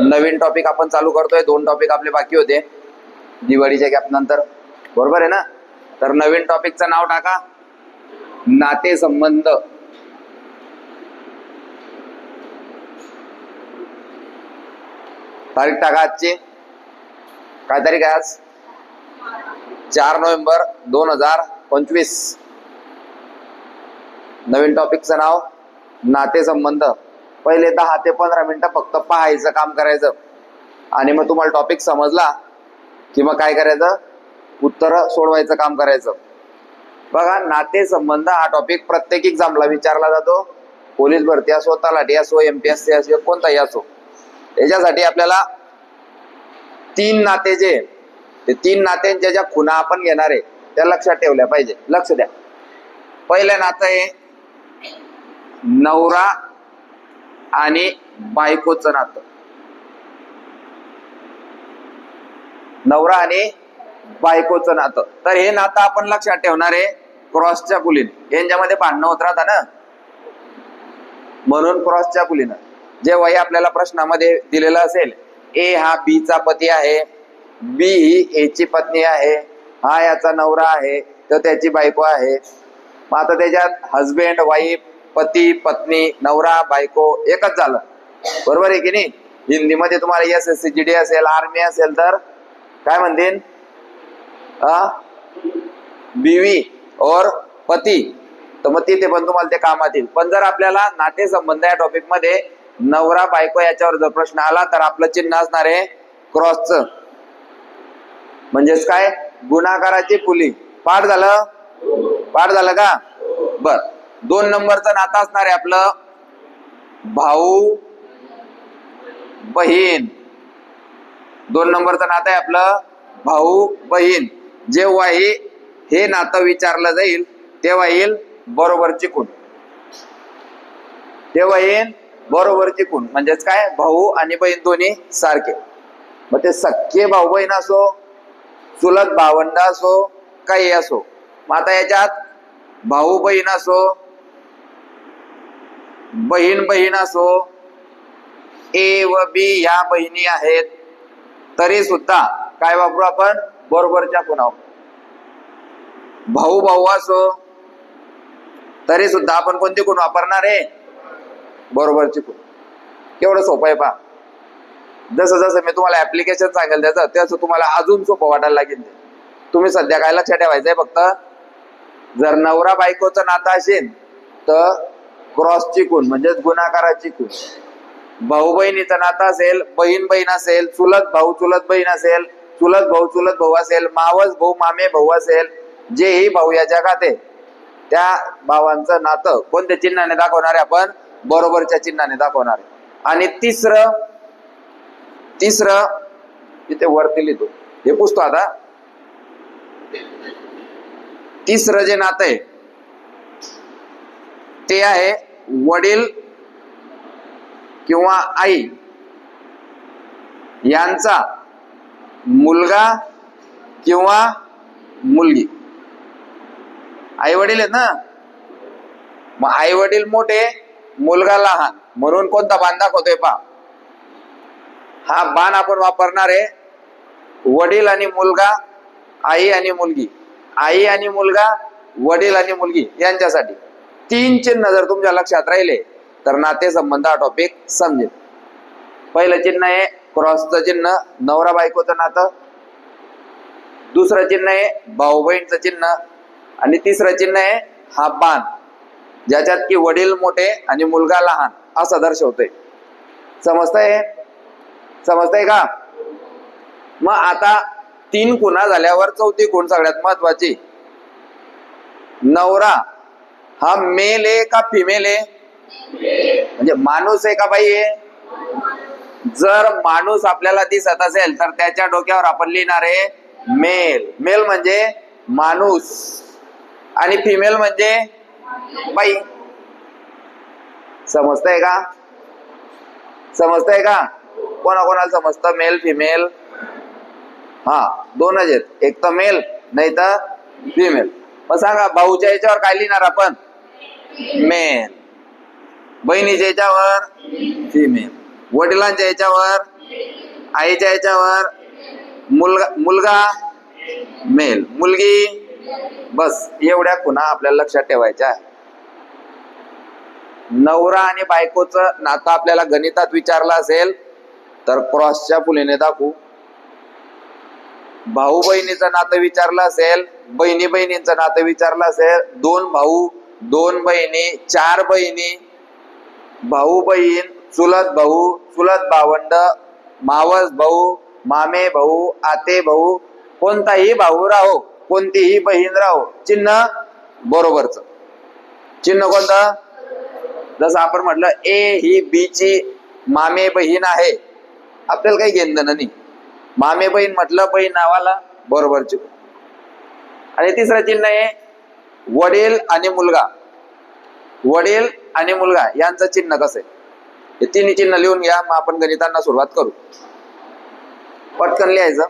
नवीन topic आपण चालू करतोय. 2 टॉपिक आपले बाकी होते दिवाळीच्या गॅप नंतर, बरोबर आहे ना? तर नवीन टॉपिकचं नाव टाका नातेसंबंध. तारीख टाका आजची. काय तारीख आहे आज? 4 नोव्हेंबर 2025. नवीन टॉपिकचं नाव नातेसंबंध. पहिले 10 ते 15 मिनिटं फक्त पाहायचं काम करायचं आणि मग तुम्हाला टॉपिक समजला कि मग काय करायचं, उत्तर सोडवायचं काम करायचं. बघा, नातेसंबंध हा टॉपिक प्रत्येक एक्झामला विचारला जातो. पोलीस भरती असो, तलाठी असो, MPSC असो, कोणताही असो. याच्यासाठी आपल्याला 3 नाते जे ते 3 नात्यांच्या ज्या खुणा आपण घेणार आहे त्या लक्षात ठेवल्या पाहिजे. लक्ष द्या. पहिलं नातं आहे नवरा आणि बायकोचं नातं. नवरा आणि बायकोचं नातं. तर हे नातं आपण लक्षात ठेवणार आहे क्रॉसच्या पुलीने. यांच्यामध्ये भांडणं होत राहतात ना, म्हणून क्रॉसच्या पुलीनं. जेव्हाही आपल्याला प्रश्नामध्ये दिलेलं असेल ए हा बी चा पती आहे, बी ही ए ची पत्नी आहे, हा याचा नवरा आहे, तर त्याची बायको आहे. मग आता त्याच्यात हजबेंड वाईफ, पती पत्नी, नवरा बायको एकच झालं, बरोबर आहे की नाही? हिंदीमध्ये तुम्हाला SSC GD असेल, आर्मी असेल तर काय म्हणतील? बीवी और पती. तर मग तिथे पण तुम्हाला ते कामात येईल. पण जर आपल्याला नातेसंबंध या टॉपिक मध्ये नवरा बायको याच्यावर जर प्रश्न आला तर आपलं चिन्ह असणार आहे क्रॉसचं. म्हणजेच काय? गुणाकाराची पुली. पाठ झालं? पाठ झालं का? बर. 2 नंबरचं नातं असणार आहे आपलं भाऊ बहीण. 2 नंबरचं नातं आहे आपलं भाऊ बहीण. जेव्हाही हे नातं विचारलं जाईल तेव्हा येईल बरोबरची खूण. तेव्हा येईल बरोबरची खूण. म्हणजेच काय? भाऊ आणि बहीण दोन्ही सारखे. मग ते सख्खे भाऊ बहीण असो, चुलत भावंड असो, काही असो. मग आता याच्यात भाऊ बहीण असो, बहीण बहीण असो, ए व बी या बहिणी आहेत, तरी सुद्धा काय वापरू आपण? बरोबरच्या खुणा. भाऊ भाऊ असो तरी सुद्धा आपण कोणती खूण वापरणार आहे? बरोबरची खूण. केवढं सोपं आहे पहा. जसं जसं मी तुम्हाला ऍप्लिकेशन सांगेल त्याचं तसं तुम्हाला अजून सोपं वाटायला लागेल. तुम्ही सध्या काय लक्षात ठेवायचंय फक्त, जर नवरा बायकोचं नातं असेल तर क्रॉसची खूण म्हणजेच गुणाकाराची खूण. भाऊ बहिणीचं नातं असेल, बहीण बहीण असेल, चुलत भाऊ चुलत बहीण असेल, चुलत भाऊ असेल, मावस भाऊ मामे भाऊ असेल, जेही भाऊ या जगात आहे त्या भावांचं नातं कोणत्या चिन्हाने दाखवणार आहे आपण? बरोबरच्या चिन्हाने दाखवणार आहे. आणि तिसरं इथे वरती लिहितो, हे पुसतो आता. तिसरं जे नातं आहे ते आहे वडील किंवा आई यांचा मुलगा किंवा मुलगी. आई वडील आहेत ना, मग आई वडील मोठे, मुलगा लहान, म्हणून कोणता बाण दाखवतोय पहा. हा बाण आपण वापरणार आहे वडील आणि मुलगा, आई आणि मुलगी, आई आणि मुलगा, वडील आणि मुलगी यांच्यासाठी. 3 चिन्ह जर तुमच्या लक्षात राहिले तर नातेसंबंध हा टॉपिक समजेल. पहिलं चिन्ह आहे क्रॉसचं चिन्ह, नवरा बायकोचं नातं. दुसरं चिन्ह आहे भाऊ बहीणचं चिन्ह. आणि तिसरं चिन्ह आहे हा बाण, ज्याच्यात की वडील मोठे आणि मुलगा लहान असं दर्शवतोय. समजतंय? समजतंय का? मग आता 3 खुणा झाल्यावर 4थी खूण सगळ्यात महत्वाची. नवरा हा मेल आहे का फिमेल आहे? म्हणजे माणूस आहे का बाई आहे? जर माणूस आपल्याला दिसत असेल तर त्याच्या डोक्यावर आपण लिहिणार आहे मेल. मेल म्हणजे माणूस आणि फिमेल म्हणजे बाई. समजतंय का? समजतंय का? कोणाकोणाला समजतं मेल फिमेल? हा, 2च आहेत, एक तर मेल नाही तर फिमेल. मग सांगा, भाऊच्या याच्यावर काय लिहिणार आपण? मेल. बहिणीच्या याच्यावर फिमेल. वडिलांच्या याच्यावर आईच्या याच्यावर मुलगा मुलगा मेल, मुलगी, बस एवढ्या खुणा आपल्याला लक्षात ठेवायच्या आहे. नवरा आणि बायकोचं नातं आपल्याला गणितात विचारलं असेल तर क्रॉसच्या फुलीने दाखवू. भाऊ बहिणीचं नातं विचारलं असेल, बहिणी बहिणींचं नातं विचारलं असेल, 2 भाऊ 2 बहिणी 4 बहिणी, भाऊ बहीण, चुलत भाऊ, चुलत भावंड, मावस भाऊ, मामे भाऊ, आते भाऊ, कोणताही भाऊ राहो, कोणतीही बहीण राहो, चिन्ह बरोबरच. चिन्ह कोणतं? जसं आपण म्हटलं ए ही बी ची मामे बहीण आहे, आपल्याला काही घेणं देणं नाही. मामे बहीण म्हटलं बहीण नावाला बरोबर चिन्ह. आणि तिसरं चिन्ह आहे वडील आणि मुलगा. वडील आणि मुलगा यांचं चिन्ह कसं आहे हे तिन्ही चिन्ह लिहून घ्या. मग आपण गणितांना सुरुवात करू. पटकन लिहायचं.